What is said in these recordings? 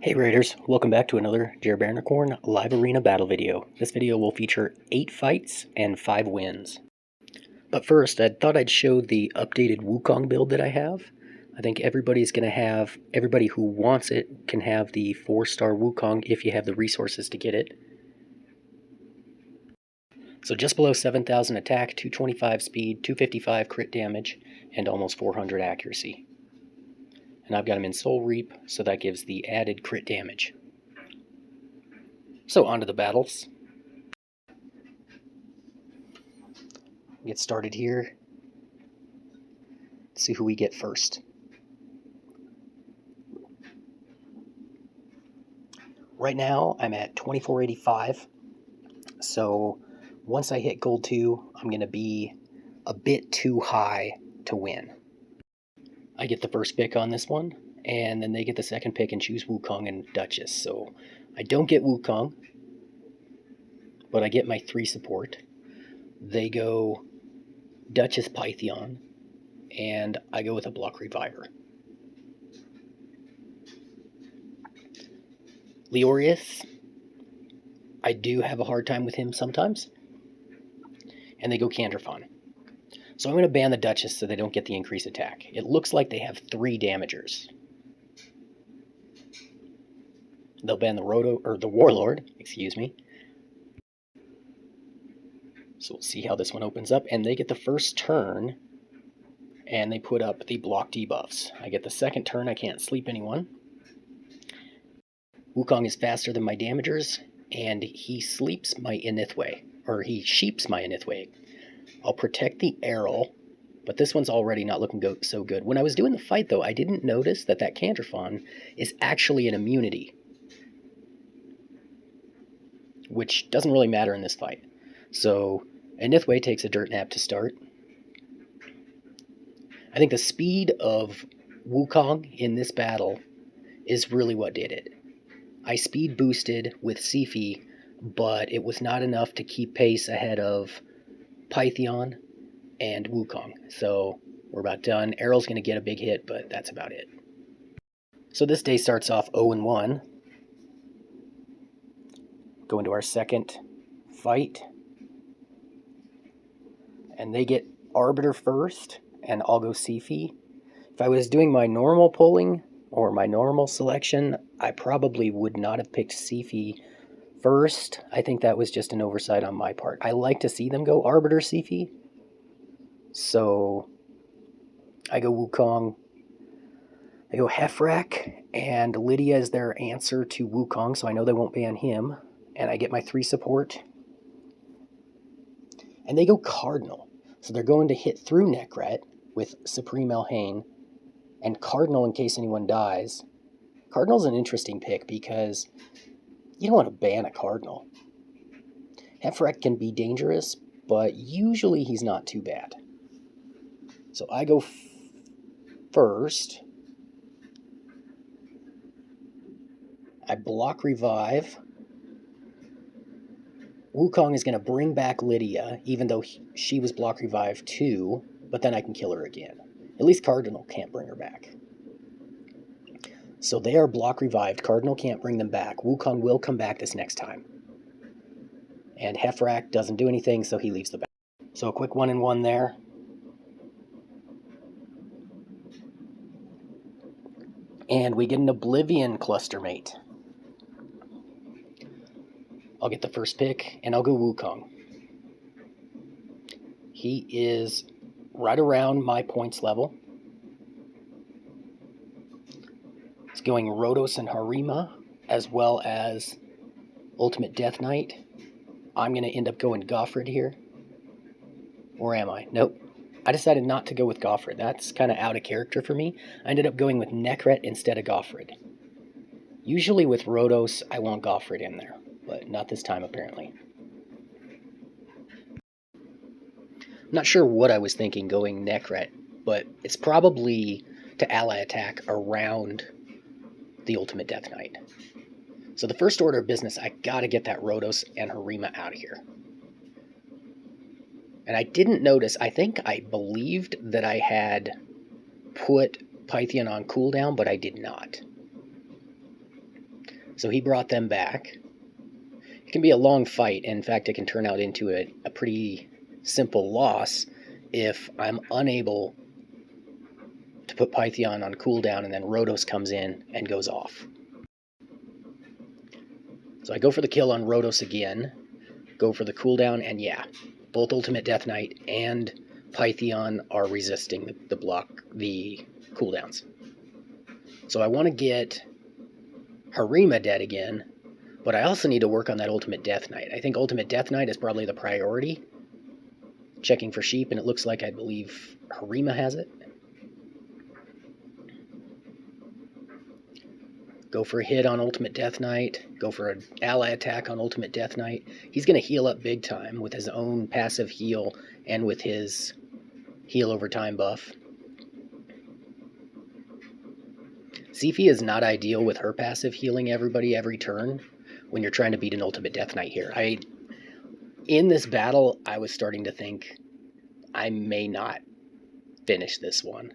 Hey Raiders, welcome back to another Jerbarnacorn live arena battle video. This video will feature 8 fights and 5 wins. But first, I thought I'd show the updated Wukong build that I have. I think everybody who wants it can have the 4-star Wukong if you have the resources to get it. So just below 7,000 attack, 225 speed, 255 crit damage, and almost 400 accuracy. And I've got him in Soul Reap, so that gives the added crit damage. So on to the battles. Get started here. Let's see who we get first. Right now I'm at 2485, so once I hit gold 2 I'm going to be a bit too high to win. I get the first pick on this one, and then they get the second pick and choose Wukong and Duchess. So I don't get Wukong, but I get my 3 support. They go Duchess Pythion, and I go with a Block Reviver. Leorius, I do have a hard time with him sometimes. And they go Canderfon. So I'm going to ban the Duchess so they don't get the increased attack. It looks like they have 3 damagers. They'll ban the Warlord, excuse me. So we'll see how this one opens up, and they get the first turn, and they put up the block debuffs. I get the second turn, I can't sleep anyone. Wukong is faster than my damagers, and he sleeps my Inithway, or he sheeps my Inithway. I'll protect the Errol, but this one's already not looking so good. When I was doing the fight, though, I didn't notice that Canterfon is actually an immunity, which doesn't really matter in this fight. So Inithway takes a dirt nap to start. I think the speed of Wukong in this battle is really what did it. I speed boosted with Sifi, but it was not enough to keep pace ahead of Pythion and Wukong. So we're about done. Errol's going to get a big hit, but that's about it. So this day starts off 0-1. Go into our second fight. And they get Arbiter first, and I'll go Sifi. If I was doing my normal pulling, or my normal selection, I probably would not have picked Sifi first. I think that was just an oversight on my part. I like to see them go Arbiter Sifi. So I go Wukong. I go Hephraak, and Lydia is their answer to Wukong, so I know they won't ban him. And I get my 3 support. And they go Cardinal. So they're going to hit through Nekret with Supreme Elhain, and Cardinal in case anyone dies. Cardinal's an interesting pick because you don't want to ban a Cardinal. Hephraak can be dangerous, but usually he's not too bad. So I go first. I block Revive. Wukong is going to bring back Lydia, even though she was block Revive too, but then I can kill her again. At least Cardinal can't bring her back. So they are block revived. Cardinal can't bring them back. Wukong will come back this next time. And Hephraak doesn't do anything, so he leaves the battle. So a quick 1-1 there. And we get an Oblivion cluster mate. I'll get the first pick, and I'll go Wukong. He is right around my points level. It's going Rhodos and Harima, as well as Ultimate Death Knight. I'm going to end up going Goffred here. Or am I? Nope. I decided not to go with Goffred. That's kind of out of character for me. I ended up going with Nekret instead of Goffred. Usually with Rhodos, I want Goffred in there, but not this time apparently. I'm not sure what I was thinking going Nekret, but it's probably to ally attack around the Ultimate Death Knight. So the first order of business, I gotta get that Rhodos and Harima out of here. And I didn't notice, I believed that I had put Pythion on cooldown, but I did not. So he brought them back. It can be a long fight. In fact, it can turn out into a pretty simple loss if I'm unable to put Pythion on cooldown and then Rhodos comes in and goes off. So I go for the kill on Rhodos again, go for the cooldown, and yeah, both Ultimate Death Knight and Pythion are resisting the cooldowns. So I want to get Harima dead again, but I also need to work on that Ultimate Death Knight. I think Ultimate Death Knight is probably the priority. Checking for sheep, and it looks like I believe Harima has it. Go for a hit on Ultimate Death Knight. Go for an ally attack on Ultimate Death Knight. He's going to heal up big time with his own passive heal and with his heal over time buff. Siphi is not ideal with her passive healing everybody every turn when you're trying to beat an Ultimate Death Knight here. In this battle, I was starting to think I may not finish this one,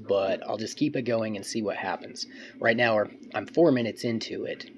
but I'll just keep it going and see what happens. Right now, I'm 4 minutes into it,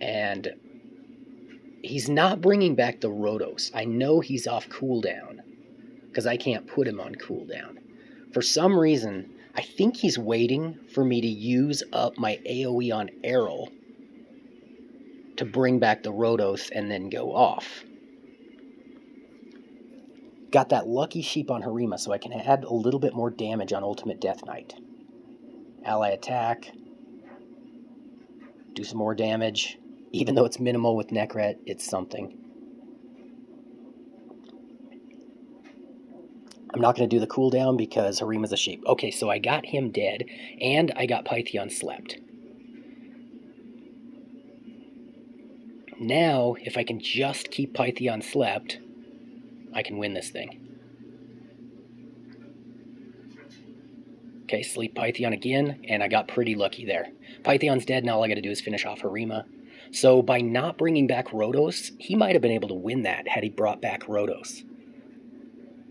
and he's not bringing back the Rhodos. I know he's off cooldown, because I can't put him on cooldown. For some reason, I think he's waiting for me to use up my AoE on Errol to bring back the Rhodos and then go off. Got that lucky sheep on Harima, so I can add a little bit more damage on Ultimate Death Knight. Ally attack. Do some more damage. Even though it's minimal with Nekret, it's something. I'm not going to do the cooldown because Harima's a sheep. Okay, so I got him dead, and I got Pythion slept. Now, if I can just keep Pythion slept, I can win this thing. Okay, sleep Pythion again, and I got pretty lucky there. Pythion's dead, now all I gotta do is finish off Harima. So by not bringing back Rhodos, he might have been able to win that had he brought back Rhodos.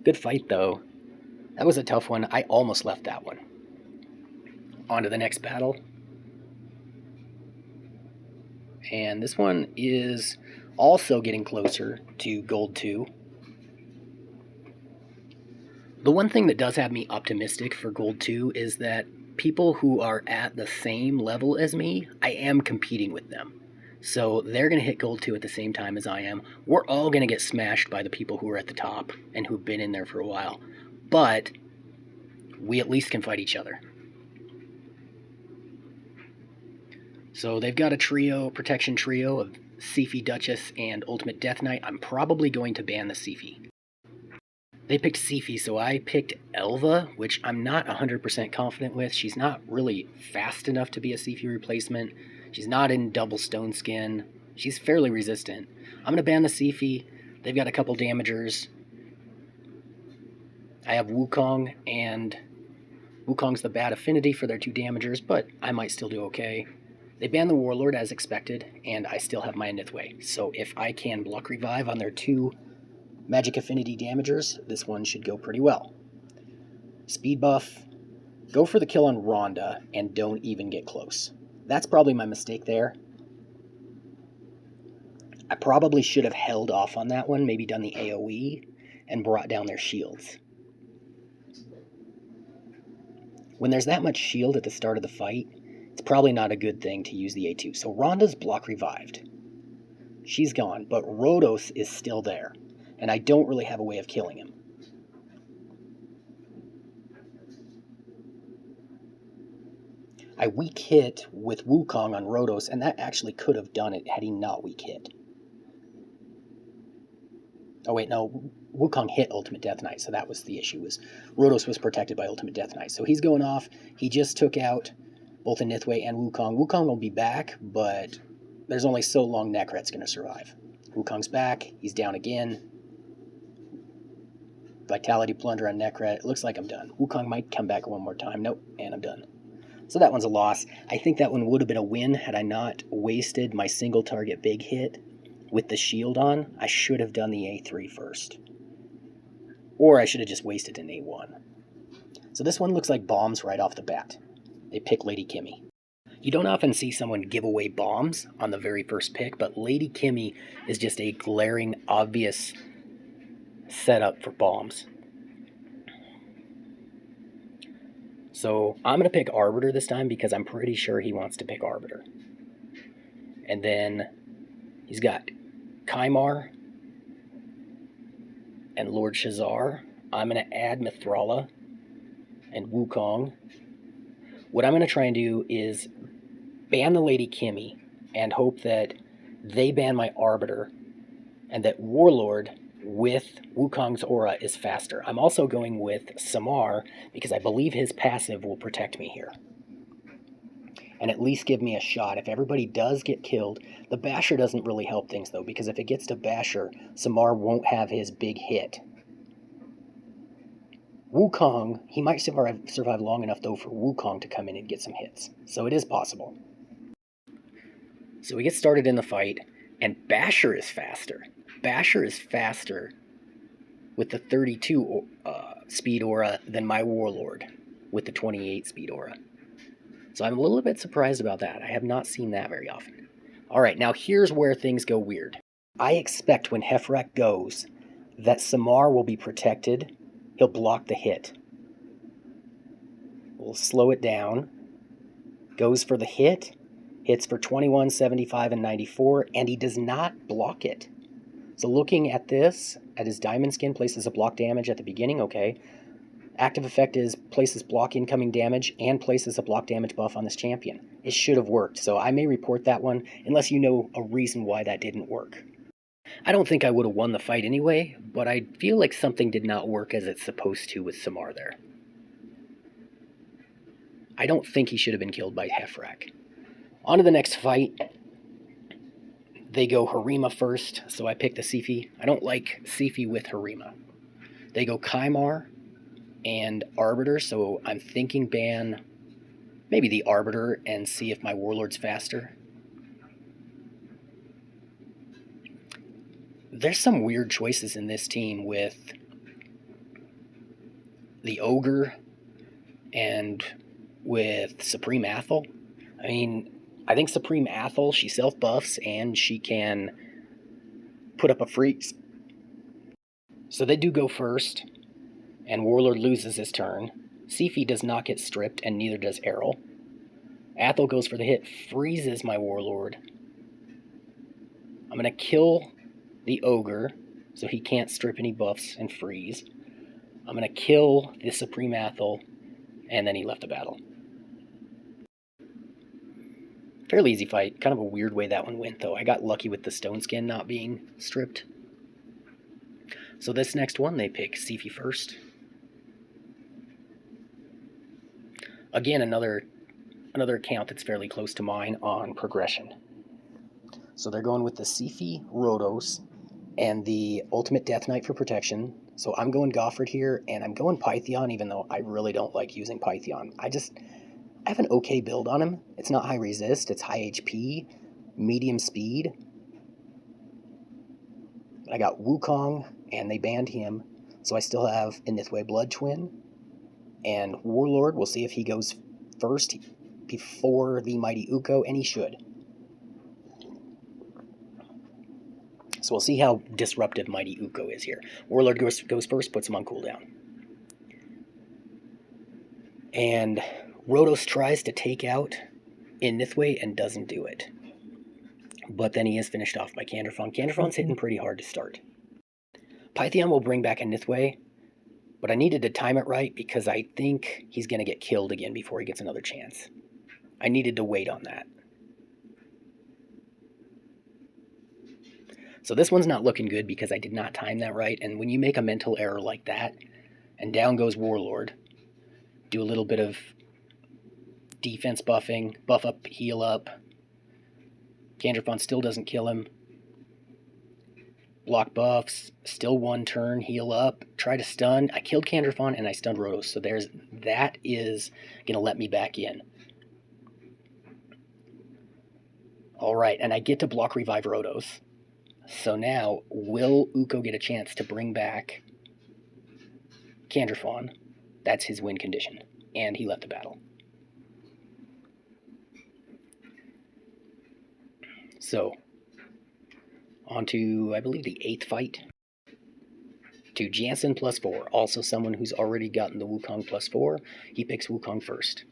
Good fight, though. That was a tough one. I almost left that one. On to the next battle. And this one is also getting closer to Gold 2. The one thing that does have me optimistic for Gold 2 is that people who are at the same level as me, I am competing with them. So they're going to hit Gold 2 at the same time as I am. We're all going to get smashed by the people who are at the top and who've been in there for a while. But we at least can fight each other. So they've got a trio, protection trio of Siphi, Duchess, and Ultimate Death Knight. I'm probably going to ban the Siphi. They picked Siphi, so I picked Elva, which I'm not 100% confident with. She's not really fast enough to be a Siphi replacement. She's not in double stone skin. She's fairly resistant. I'm going to ban the Siphi. They've got a couple damagers. I have Wukong, and Wukong's the bad affinity for their two damagers, but I might still do okay. They banned the Warlord as expected, and I still have my Nithway. So if I can block revive on their two magic affinity damagers, this one should go pretty well. Speed buff, go for the kill on Rhonda, and don't even get close. That's probably my mistake there. I probably should have held off on that one, maybe done the AoE, and brought down their shields. When there's that much shield at the start of the fight, it's probably not a good thing to use the A2. So Rhonda's block revived. She's gone, but Rhodos is still there, and I don't really have a way of killing him. I weak hit with Wukong on Rhodos, and that actually could have done it had he not weak hit. Oh wait, no, Wukong hit Ultimate Death Knight, so that was the issue, was Rhodos was protected by Ultimate Death Knight. So he's going off. He just took out both a Nithway and Wukong. Wukong will be back, but there's only so long Nekret's going to survive. Wukong's back. He's down again. Vitality Plunder on Nekret. It looks like I'm done. Wukong might come back one more time. Nope, and I'm done. So that one's a loss. I think that one would have been a win had I not wasted my single target big hit with the shield on. I should have done the A3 first. Or I should have just wasted an A1. So this one looks like bombs right off the bat. They pick Lady Kimmy. You don't often see someone give away bombs on the very first pick, but Lady Kimmy is just a glaring, obvious setup for bombs. So I'm going to pick Arbiter this time because I'm pretty sure he wants to pick Arbiter. And then he's got Kymar and Lord Shazar. I'm going to add Mithrala and Wukong. What I'm going to try and do is ban the Lady Kimmy and hope that they ban my Arbiter and that Warlord with Wukong's aura is faster. I'm also going with Samar because I believe his passive will protect me here and at least give me a shot. If everybody does get killed, the Basher doesn't really help things though, because if it gets to Basher, Samar won't have his big hit. Wukong, he might survive long enough though for Wukong to come in and get some hits, so it is possible. So we get started in the fight, and Basher is faster. Basher is faster with the 32 speed aura than my Warlord with the 28 speed aura. So I'm a little bit surprised about that. I have not seen that very often. Alright, now here's where things go weird. I expect when Hephraak goes that Samar will be protected. He'll block the hit. We'll slow it down. Goes for the hit. Hits for 21, 75, and 94, and he does not block it. So looking at this, at his diamond skin, places a block damage at the beginning, okay. Active effect is places block incoming damage and places a block damage buff on this champion. It should have worked, so I may report that one unless you know a reason why that didn't work. I don't think I would have won the fight anyway, but I feel like something did not work as it's supposed to with Samar there. I don't think he should have been killed by Hephraak. On to the next fight. They go Harima first, so I pick the Sifi. I don't like Sifi with Harima. They go Kymar and Arbiter, so I'm thinking ban maybe the Arbiter and see if my Warlord's faster. There's some weird choices in this team with the Ogre and with Supreme Athel. I mean, I think Supreme Athel, she self-buffs and she can put up a freeze. So they do go first, and Warlord loses his turn. Sifi does not get stripped, and neither does Errol. Athel goes for the hit, freezes my Warlord. I'm going to kill the Ogre, so he can't strip any buffs and freeze. I'm going to kill the Supreme Athel, and then he left the battle. Fairly easy fight. Kind of a weird way that one went, though. I got lucky with the stone skin not being stripped. So this next one, they pick Sifi first. Again, another account that's fairly close to mine on progression. So they're going with the Sifi Rhodos and the Ultimate Death Knight for protection. So I'm going Goffred here, and I'm going Pythion, even though I really don't like using Pythion. I have an okay build on him. It's not high resist, it's high HP, medium speed. I got Wukong, and they banned him, so I still have a Nithway Blood Twin. And Warlord, we'll see if he goes first before the Mighty Uko, and he should. So we'll see how disruptive Mighty Uko is here. Warlord goes first, puts him on cooldown. And Rhodos tries to take out in Nithway and doesn't do it. But then he is finished off by Canderfon. Canderfon's hitting pretty hard to start. Pythion will bring back a Nithway, but I needed to time it right because I think he's going to get killed again before he gets another chance. I needed to wait on that. So this one's not looking good because I did not time that right, and when you make a mental error like that, and down goes Warlord, do a little bit of defense buffing, buff up, heal up. Canderfon still doesn't kill him. Block buffs, still one turn, heal up, try to stun. I killed Canderfon and I stunned Rhodos, so that is going to let me back in. Alright, and I get to block revive Rhodos. So now, will Uko get a chance to bring back Canderfon? That's his win condition. And he left the battle. So, on to, I believe, the 8th fight. To Jansen +4, also someone who's already gotten the Wukong +4. He picks Wukong first.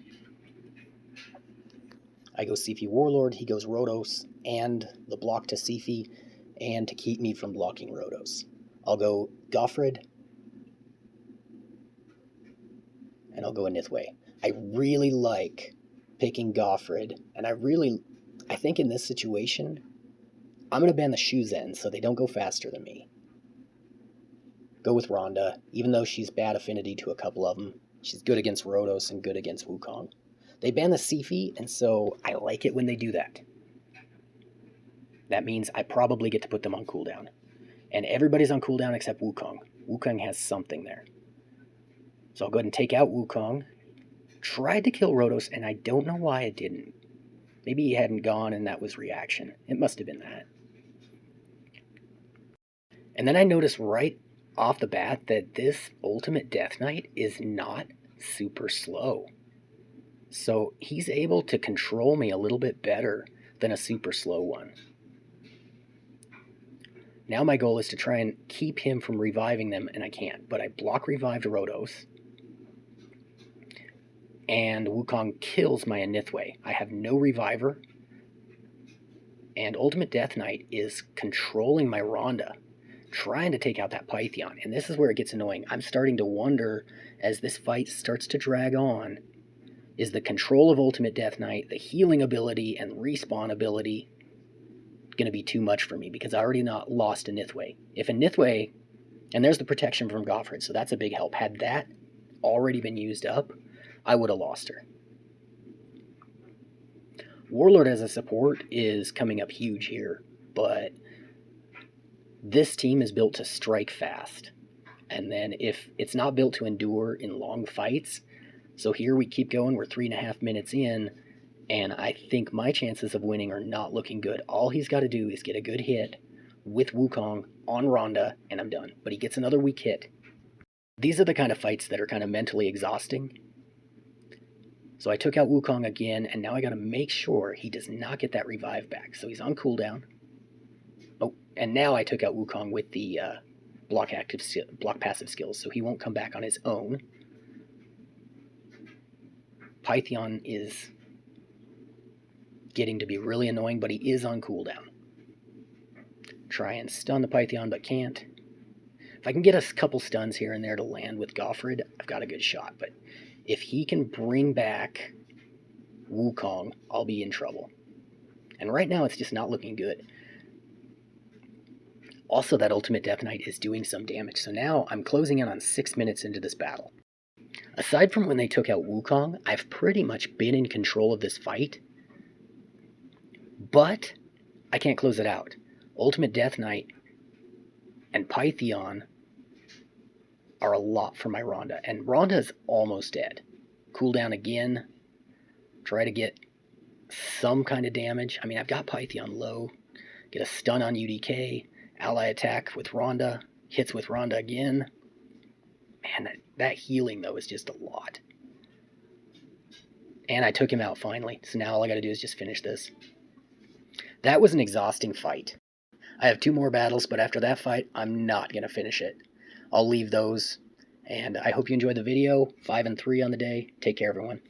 I go Siphi Warlord, he goes Rhodos, and the block to Siphi, and to keep me from blocking Rhodos. I'll go Goffred, and I'll go a Nithway. I really like picking Goffred, and I think in this situation, I'm going to ban the Shuzen so they don't go faster than me. Go with Rhonda, even though she's bad affinity to a couple of them. She's good against Rhodos and good against Wukong. They ban the Siphi, and so I like it when they do that. That means I probably get to put them on cooldown. And everybody's on cooldown except Wukong. Wukong has something there. So I'll go ahead and take out Wukong. Tried to kill Rhodos, and I don't know why it didn't. Maybe he hadn't gone and that was reaction. It must have been that. And then I noticed right off the bat that this Ultimate Death Knight is not super slow. So he's able to control me a little bit better than a super slow one. Now my goal is to try and keep him from reviving them, and I can't. But I block revived Rhodos, and Wukong kills my Nithway. I have no reviver, and Ultimate Death Knight is controlling my Rhonda, trying to take out that Python. And this is where it gets annoying. I'm starting to wonder, as this fight starts to drag on, is the control of Ultimate Death Knight, the healing ability, and respawn ability going to be too much for me, because I already lost a Nithway. If a Nithway, and there's the protection from Goffred, so that's a big help. Had that already been used up, I would have lost her. Warlord as a support is coming up huge here, but this team is built to strike fast. And then if it's not built to endure in long fights, so here we keep going, we're 3.5 minutes in, and I think my chances of winning are not looking good. All he's got to do is get a good hit with Wukong on Rhonda, and I'm done. But he gets another weak hit. These are the kind of fights that are kind of mentally exhausting. So I took out Wukong again, and now I got to make sure he does not get that revive back. So he's on cooldown. Oh, and now I took out Wukong with the block passive skills, so he won't come back on his own. Python is getting to be really annoying, but he is on cooldown. Try and stun the Python, but can't. If I can get a couple stuns here and there to land with Goffred, I've got a good shot. But if he can bring back Wukong, I'll be in trouble. And right now, it's just not looking good. Also, that Ultimate Death Knight is doing some damage. So now I'm closing in on 6 minutes into this battle. Aside from when they took out Wukong, I've pretty much been in control of this fight. But I can't close it out. Ultimate Death Knight and Python are a lot for my Rhonda. And Rhonda is almost dead. Cooldown again. Try to get some kind of damage. I mean, I've got Python low. Get a stun on UDK. Ally attack with Rhonda. Hits with Rhonda again. Man, that healing, though, is just a lot. And I took him out finally. So now all I got to do is just finish this. That was an exhausting fight. I have 2 more battles, but after that fight, I'm not going to finish it. I'll leave those. And I hope you enjoyed the video. 5 and 3 on the day. Take care, everyone.